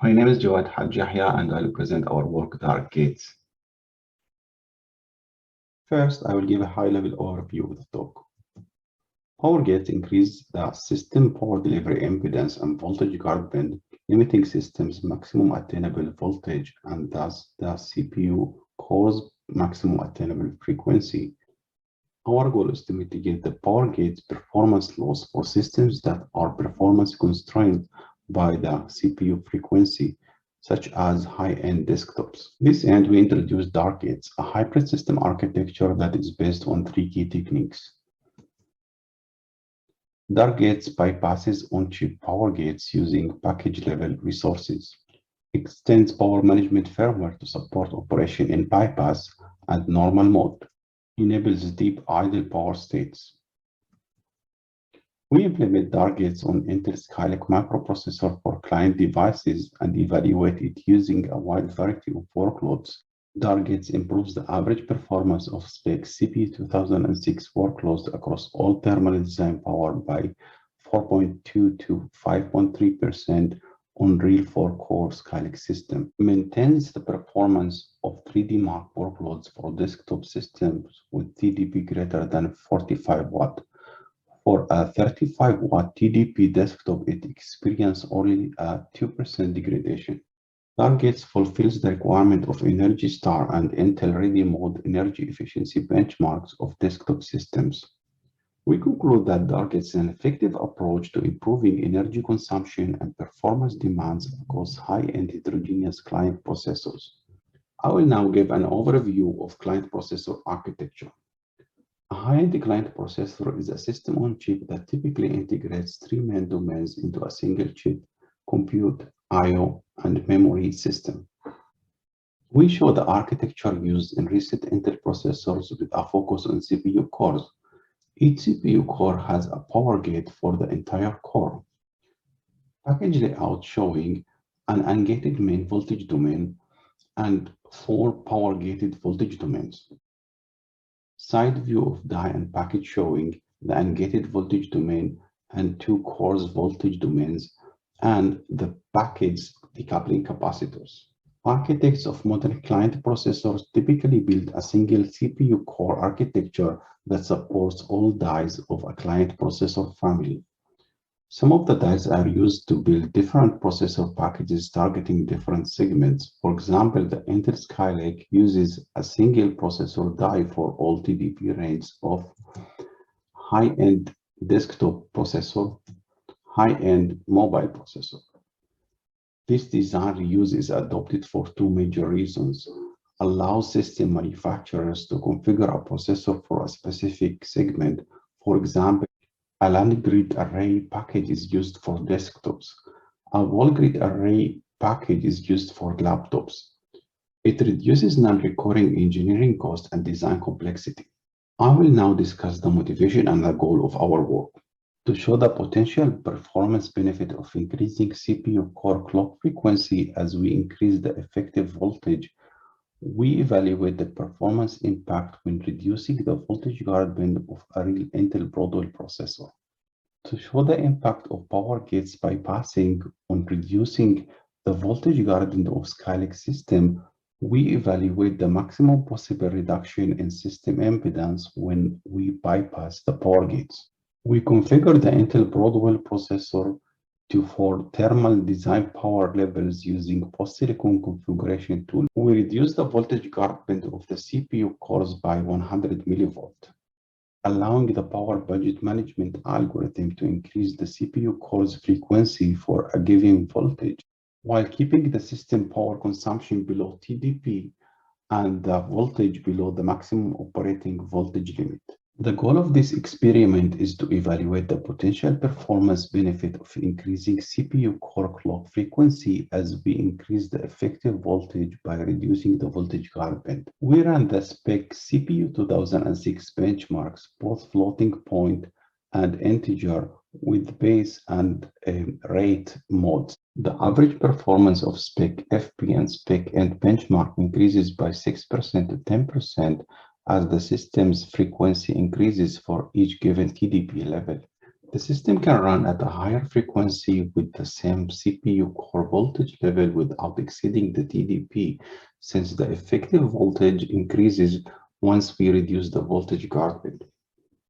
My name is Jawad Haj-Yahya and I'll present our work DarkGates. First, I will give a high-level overview of the talk. PowerGates increase the system power delivery impedance and voltage guard band, limiting system's maximum attainable voltage and thus the CPU core's maximum attainable frequency. Our goal is to mitigate the PowerGates performance loss for systems that are performance constrained by the CPU frequency, such as high-end desktops. To this end, we introduced DarkGates, a hybrid system architecture that is based on three key techniques. DarkGates bypasses on-chip power gates using package-level resources, extends power management firmware to support operation in bypass and normal mode, enables deep idle power states. We implement DarkGates on Intel Skylake microprocessor for client devices and evaluate it using a wide variety of workloads. DarkGates improves the average performance of SPEC CP2006 workloads across all thermal design power by 4.2 to 5.3% on real 4-core Skylake system. Maintains the performance of 3D Mark workloads for desktop systems with TDP greater than 45 watt. For a 35-watt TDP desktop, it experiences only a 2% degradation. DarkGates fulfills the requirement of Energy Star and Intel Ready Mode energy efficiency benchmarks of desktop systems. We conclude that DarkGates is an effective approach to improving energy consumption and performance demands across high-end heterogeneous client processors. I will now give an overview of client processor architecture. A high-end client processor is a system on chip that typically integrates three main domains into a single chip: compute, I/O, and memory system. We show the architecture used in recent Intel processors with a focus on CPU cores. Each CPU core has a power gate for the entire core. Package layout showing an ungated main voltage domain and 4 power-gated voltage domains. Side view of die and package showing the ungated voltage domain and 2 cores voltage domains and the package decoupling capacitors. Architects of modern client processors typically build a single CPU core architecture that supports all dies of a client processor family. Some of the dies are used to build different processor packages targeting different segments. For example, the Intel Skylake uses a single processor die for all TDP range of high-end desktop processor, high-end mobile processor. This design reuse is adopted for two major reasons: allows system manufacturers to configure a processor for a specific segment. For example, a land grid array package is used for desktops. A wall grid array package is used for laptops. It reduces non-recurring engineering cost and design complexity. I will now discuss the motivation and the goal of our work. To show the potential performance benefit of increasing CPU core clock frequency as we increase the effective voltage, we evaluate the performance impact when reducing the voltage guard band of a real Intel Broadwell processor. To show the impact of power gates bypassing on reducing the voltage guard band of Skylake system, we evaluate the maximum possible reduction in system impedance when we bypass the power gates. We configure the Intel Broadwell processor for thermal design power levels using post-silicon configuration tool. We reduce the voltage guard band of the CPU cores by 100 mV, allowing the power budget management algorithm to increase the CPU core's frequency for a given voltage, while keeping the system power consumption below TDP and the voltage below the maximum operating voltage limit. The goal of this experiment is to evaluate the potential performance benefit of increasing CPU core clock frequency as we increase the effective voltage by reducing the voltage guard band. We ran the SPEC CP2006 benchmarks, both floating point and integer, with base and rate modes. The average performance of SPEC FP and SPEC end benchmark increases by 6% to 10% as the system's frequency increases for each given TDP level. The system can run at a higher frequency with the same CPU core voltage level without exceeding the TDP, since the effective voltage increases once we reduce the voltage guard band.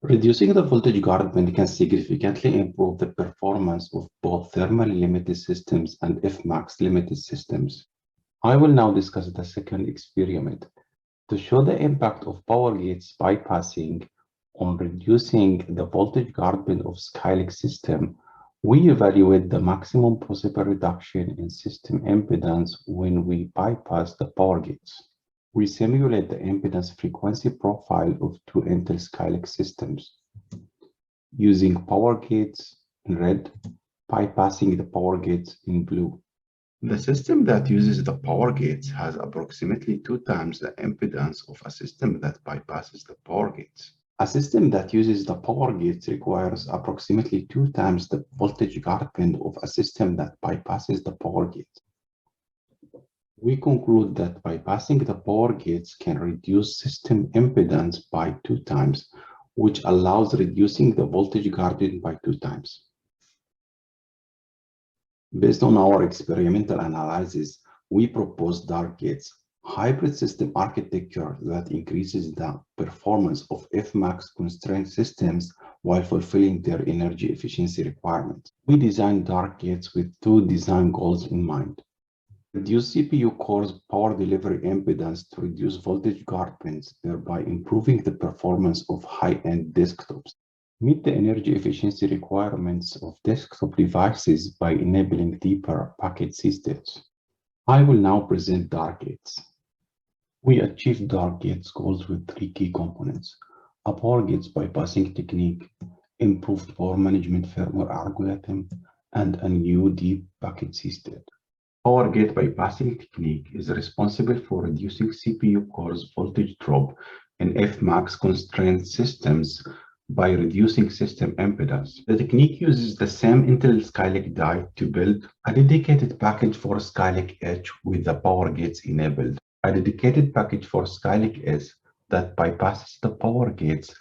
Reducing the voltage guard band can significantly improve the performance of both thermally limited systems and Fmax limited systems. I will now discuss the second experiment to show the impact of power gates bypassing on reducing the voltage guard band of Skylake system. We evaluate the maximum possible reduction in system impedance when we bypass the power gates. We simulate the impedance frequency profile of two Intel Skylake systems using power gates in red, bypassing the power gates in blue. The system that uses the power gates has approximately 2 times the impedance of a system that bypasses the power gates. A system that uses the power gates requires approximately 2 times the voltage guard band of a system that bypasses the power gates. We conclude that bypassing the power gates can reduce system impedance by 2 times, which allows reducing the voltage guard band by 2 times. Based on our experimental analysis, we propose DarkGates, hybrid system architecture that increases the performance of Fmax constrained systems while fulfilling their energy efficiency requirements. We designed DarkGates with 2 design goals in mind. Reduce CPU cores power delivery impedance to reduce voltage guard bands, thereby improving the performance of high-end desktops. Meet the energy efficiency requirements of desktop devices by enabling deeper packet C-states. I will now present DarkGates. We achieved DarkGates goals with 3 key components: a power gates bypassing technique, improved power management firmware algorithm, and a new deep packet C-state. Power gate bypassing technique is responsible for reducing CPU cores voltage drop in Fmax constrained systems by reducing system impedance. The technique uses the same Intel Skylake die to build a dedicated package for Skylake H with the power gates enabled, a dedicated package for Skylake S that bypasses the power gates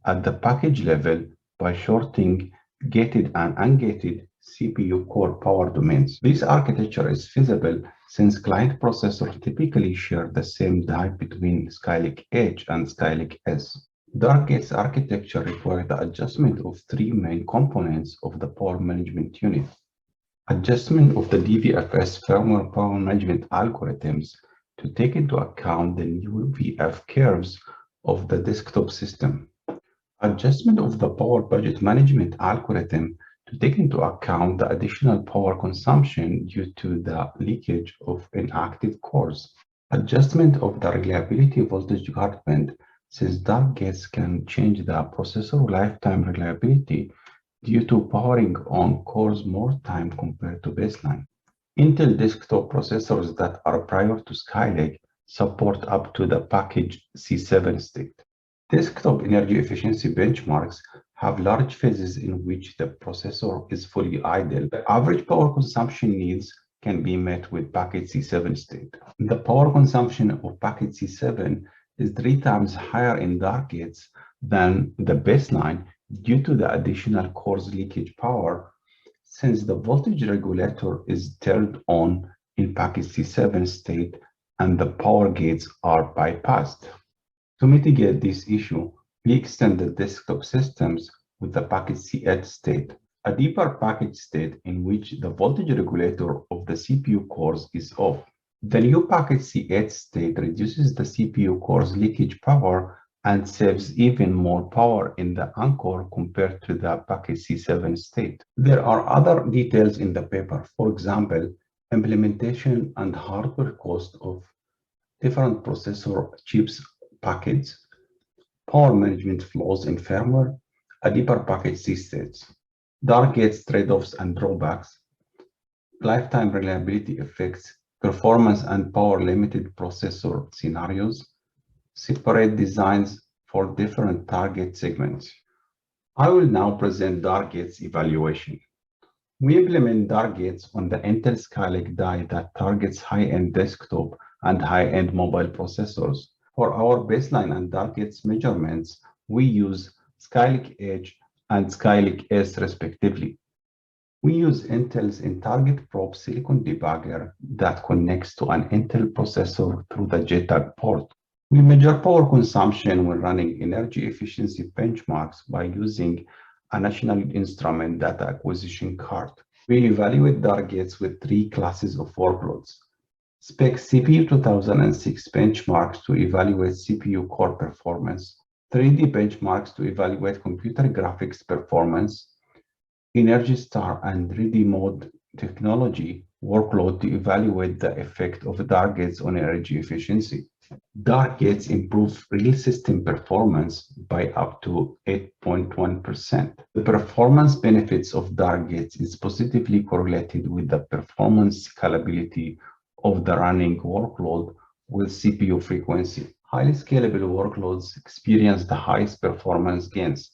at the package level by shorting gated and ungated CPU core power domains. This architecture is feasible since client processors typically share the same die between Skylake H and Skylake S. DarkGates architecture requires the adjustment of 3 main components of the power management unit. Adjustment of the DVFS firmware power management algorithms to take into account the new VF curves of the desktop system. Adjustment of the power budget management algorithm to take into account the additional power consumption due to the leakage of inactive cores. Adjustment of the reliability voltage guard band, since DarkGates can change the processor lifetime reliability due to powering on cores more time compared to baseline. Intel desktop processors that are prior to Skylake support up to the package C7 state. Desktop energy efficiency benchmarks have large phases in which the processor is fully idle. The average power consumption needs can be met with package C7 state. The power consumption of package C7 is 3 times higher in DarkGates than the baseline due to the additional cores leakage power, since the voltage regulator is turned on in package C7 state and the power gates are bypassed. To mitigate this issue, we extend the desktop systems with the package C8 state, a deeper package state in which the voltage regulator of the CPU cores is off. The new package C8 state reduces the CPU core's leakage power and saves even more power in the anchor compared to the package C7 state. There are other details in the paper, for example, implementation and hardware cost of different processor chips packets, power management flows in firmware, a deeper package C-states, DarkGates trade-offs and drawbacks, lifetime reliability effects, performance and power limited processor scenarios, separate designs for different target segments. I will now present DarkGates evaluation. We implement DarkGates on the Intel Skylake die that targets high-end desktop and high-end mobile processors. For our baseline and DarkGates measurements, we use Skylake Edge and Skylake S respectively. We use Intel's in-target probe silicon debugger that connects to an Intel processor through the JTAG port. We measure power consumption when running energy efficiency benchmarks by using a National Instrument data acquisition card. We evaluate DarkGates with three classes of workloads. Spec CPU 2006 benchmarks to evaluate CPU core performance, 3D benchmarks to evaluate computer graphics performance, Energy Star and Ready Mode technology workload to evaluate the effect of DarkGates on energy efficiency. DarkGates improve real system performance by up to 8.1%. The performance benefits of DarkGates is positively correlated with the performance scalability of the running workload with CPU frequency. Highly scalable workloads experience the highest performance gains.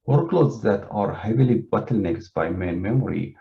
Workloads that are heavily bottlenecked by main memory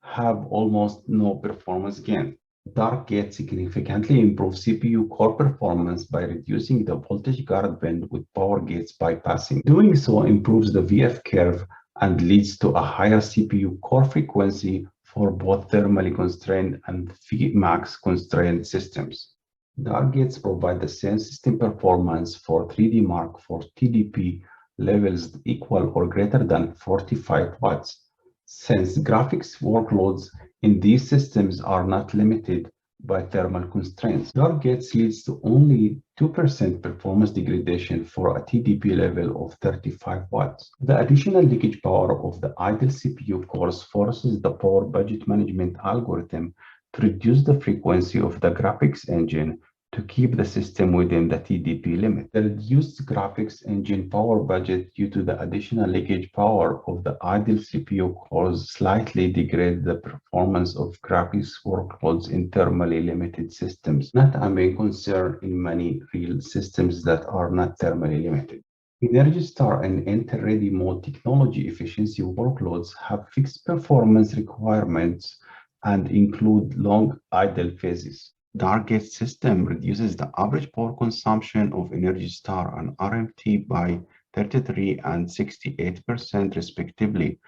have almost no performance gain. DarkGates significantly improve CPU core performance by reducing the voltage guard band with power gates bypassing. Doing so improves the VF curve and leads to a higher CPU core frequency for both thermally constrained and Vmax constrained systems. DarkGates provide the same system performance for 3D Mark for TDP levels equal or greater than 45 watts. Since graphics workloads in these systems are not limited by thermal constraints, DarkGates leads to only 2% performance degradation for a TDP level of 35 watts. The additional leakage power of the idle CPU cores forces the power budget management algorithm to reduce the frequency of the graphics engine to keep the system within the TDP limit. The reduced graphics engine power budget due to the additional leakage power of the idle CPU cores slightly degrade the performance of graphics workloads in thermally limited systems, not a main concern in many real systems that are not thermally limited. Energy Star and Intel Ready Mode technology efficiency workloads have fixed performance requirements and include long idle phases. DarkGates system reduces the average power consumption of Energy Star and RMT by 33 and 68% respectively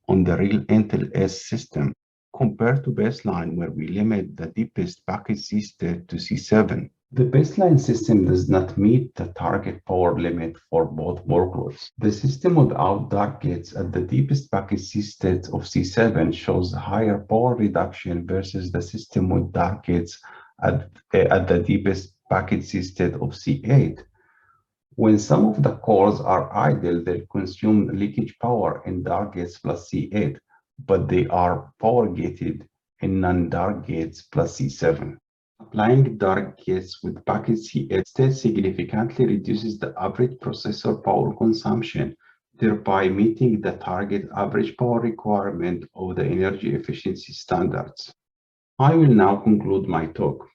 on the real Intel S system, compared to baseline where we limit the deepest package C state to C7. The baseline system does not meet the target power limit for both workloads. The system without DarkGates at the deepest package C state of C7 shows higher power reduction versus the system with DarkGates at the deepest package C state of C8. When some of the cores are idle, they consume leakage power in DarkGates plus C8, but they are power gated in non-DarkGates plus C7. Applying DarkGates with package C8 state significantly reduces the average processor power consumption, thereby meeting the target average power requirement of the energy efficiency standards. I will now conclude my talk.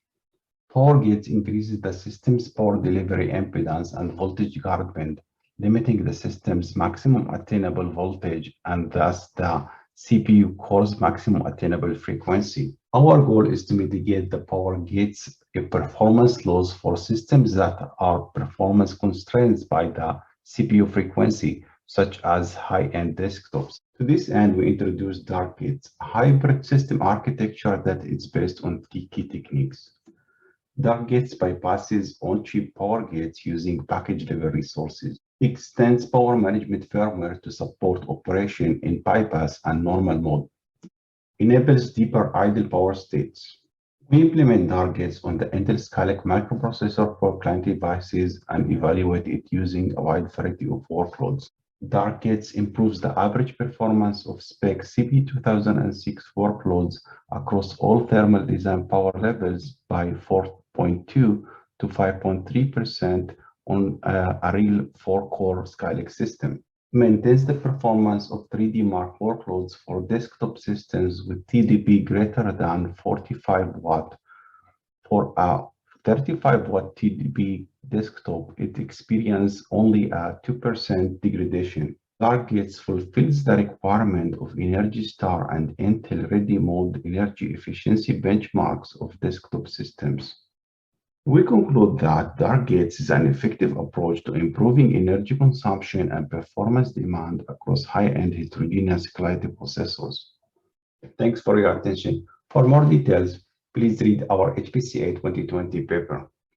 DarkGates increases the system's power delivery impedance and voltage guard band, limiting the system's maximum attainable voltage and thus the CPU core's maximum attainable frequency. Our goal is to mitigate the DarkGates performance loss for systems that are performance constrained by the CPU frequency, such as high-end desktops. To this end, we introduced DarkGates, a hybrid system architecture that is based on three key techniques. DarkGates bypasses on-chip power gates using package-level resources. It extends power management firmware to support operation in bypass and normal mode. Enables deeper idle power states. We implement DarkGates on the Intel Skylake microprocessor for client devices and evaluate it using a wide variety of workloads. DarkGates improves the average performance of spec CPU2006 workloads across all thermal design power levels by 4.2 to 5.3% on a real 4-core Skylake system. Maintains the performance of 3D Mark workloads for desktop systems with TDP greater than 45 watt. For a 35 watt TDP desktop, it experiences only a 2% degradation. DarkGates fulfills the requirement of Energy Star and Intel Ready Mode energy efficiency benchmarks of desktop systems. We conclude that DarkGates is an effective approach to improving energy consumption and performance demand across high-end heterogeneous client processors. Thanks for your attention. For more details, please read our HPCA 2020 paper.